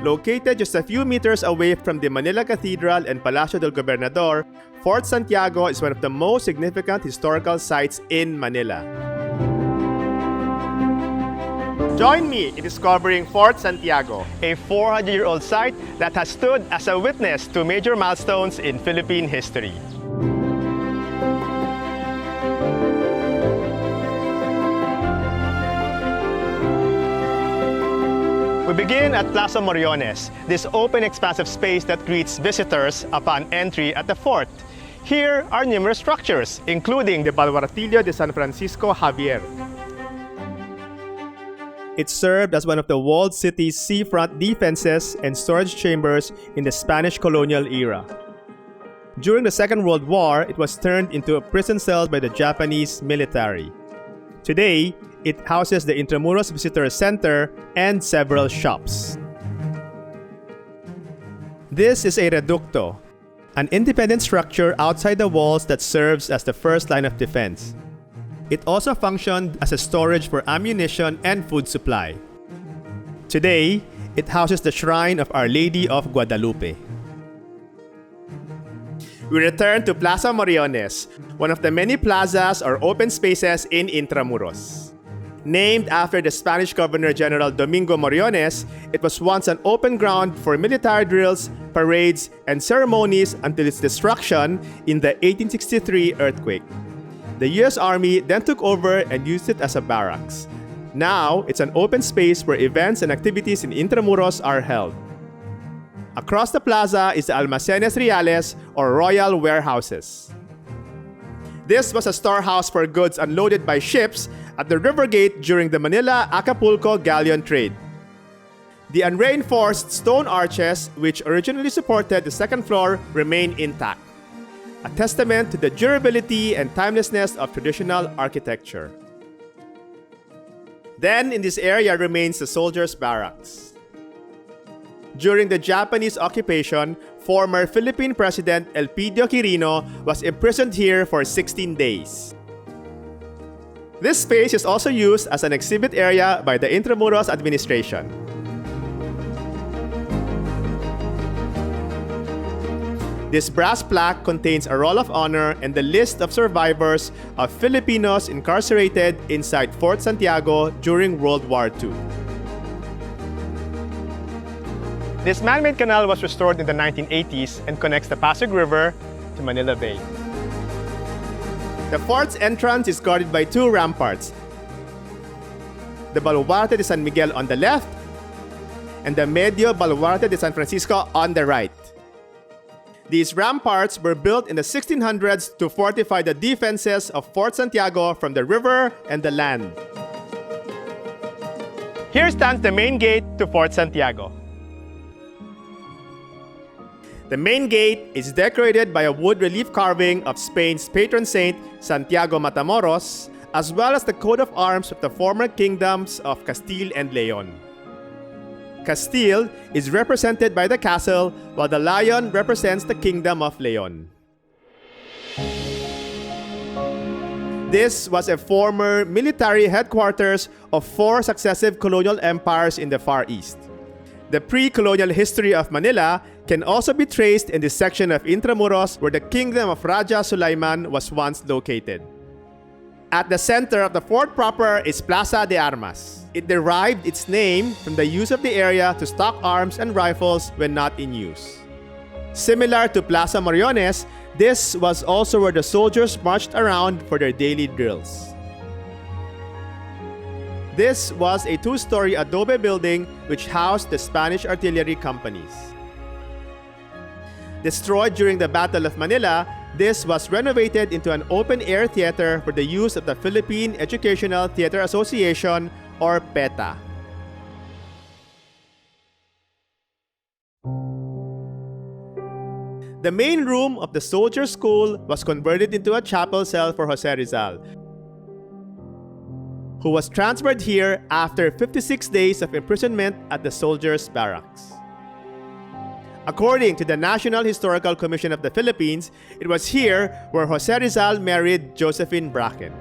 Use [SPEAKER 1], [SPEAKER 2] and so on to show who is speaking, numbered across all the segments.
[SPEAKER 1] Located just a few meters away from the Manila Cathedral and Palacio del Gobernador, Fort Santiago is one of the most significant historical sites in Manila. Join me in discovering Fort Santiago, a 400-year-old site that has stood as a witness to major milestones in Philippine history. We begin at Plaza Marianas, this open, expansive space that greets visitors upon entry at the fort. Here are numerous structures, including the Baluartillo de San Francisco Javier. It served as one of the walled city's seafront defenses and storage chambers in the Spanish colonial era. During the Second World War, it was turned into a prison cell by the Japanese military. Today, it houses the Intramuros Visitor Center and several shops. This is a reducto, an independent structure outside the walls that serves as the first line of defense. It also functioned as a storage for ammunition and food supply. Today, it houses the shrine of Our Lady of Guadalupe. We return to Plaza Marianas, one of the many plazas or open spaces in Intramuros. Named after the Spanish Governor-General Domingo Marianas, it was once an open ground for military drills, parades, and ceremonies until its destruction in the 1863 earthquake. The U.S. Army then took over and used it as a barracks. Now, it's an open space where events and activities in Intramuros are held. Across the plaza is the Almacenes Reales, or Royal Warehouses. This was a storehouse for goods unloaded by ships at the river gate during the Manila-Acapulco galleon trade. The unreinforced stone arches, which originally supported the second floor, remain intact, a testament to the durability and timelessness of traditional architecture. Then, in this area remains the soldiers' barracks. During the Japanese occupation, former Philippine President Elpidio Quirino was imprisoned here for 16 days. This space is also used as an exhibit area by the Intramuros Administration. This brass plaque contains a roll of honor and the list of survivors of Filipinos incarcerated inside Fort Santiago during World War II. This man-made canal was restored in the 1980s and connects the Pasig River to Manila Bay. The fort's entrance is guarded by two ramparts, the Baluarte de San Miguel on the left and the Medio Baluarte de San Francisco on the right. These ramparts were built in the 1600s to fortify the defenses of Fort Santiago from the river and the land. Here stands the main gate to Fort Santiago. The main gate is decorated by a wood relief carving of Spain's patron saint, Santiago Matamoros, as well as the coat of arms of the former kingdoms of Castile and Leon. Castile is represented by the castle, while the lion represents the Kingdom of Leon. This was a former military headquarters of four successive colonial empires in the Far East. The pre-colonial history of Manila can also be traced in this section of Intramuros where the Kingdom of Raja Sulaiman was once located. At the center of the fort proper is Plaza de Armas. It derived its name from the use of the area to stock arms and rifles when not in use. Similar to Plaza Marianas, this was also where the soldiers marched around for their daily drills. This was a two-story adobe building which housed the Spanish artillery companies. Destroyed during the Battle of Manila, this was renovated into an open-air theater for the use of the Philippine Educational Theater Association, or PETA. The main room of the soldiers' school was converted into a chapel cell for Jose Rizal, who was transferred here after 56 days of imprisonment at the soldiers' barracks. According to the National Historical Commission of the Philippines, it was here where Jose Rizal married Josephine Bracken.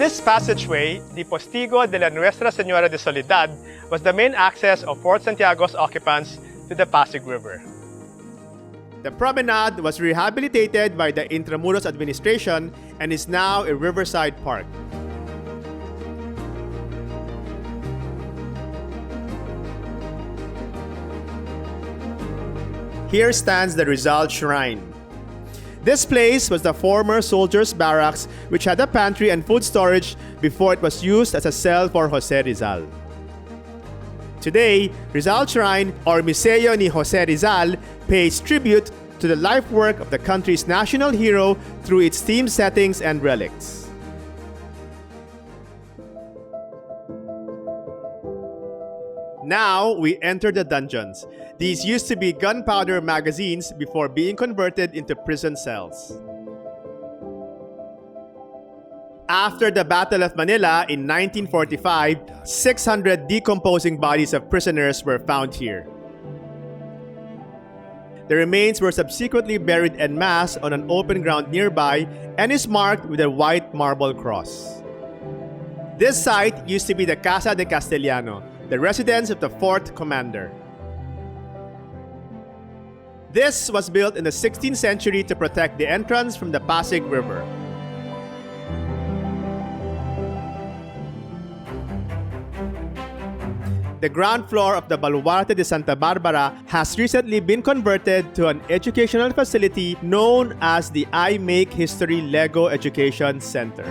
[SPEAKER 1] This passageway, the Postigo de la Nuestra Señora de Soledad, was the main access of Fort Santiago's occupants to the Pasig River. The promenade was rehabilitated by the Intramuros Administration and is now a riverside park. Here stands the Rizal Shrine. This place was the former soldiers' barracks, which had a pantry and food storage before it was used as a cell for Jose Rizal. Today, Rizal Shrine, or Museo ni Jose Rizal, pays tribute to the life work of the country's national hero through its theme settings and relics. Now, we enter the dungeons. These used to be gunpowder magazines before being converted into prison cells. After the Battle of Manila in 1945, 600 decomposing bodies of prisoners were found here. The remains were subsequently buried en masse on an open ground nearby and is marked with a white marble cross. This site used to be the Casa de Castellano, the residence of the fort commander. This was built in the 16th century to protect the entrance from the Pasig River. The ground floor of the Baluarte de Santa Barbara has recently been converted to an educational facility known as the I Make History Lego Education Center.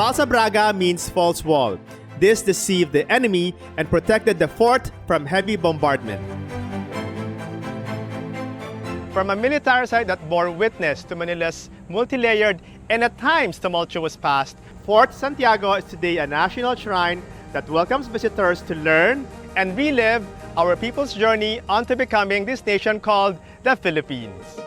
[SPEAKER 1] Falsa Braga means false wall. This deceived the enemy and protected the fort from heavy bombardment. From a military site that bore witness to Manila's multi-layered and at times tumultuous past, Fort Santiago is today a national shrine that welcomes visitors to learn and relive our people's journey onto becoming this nation called the Philippines.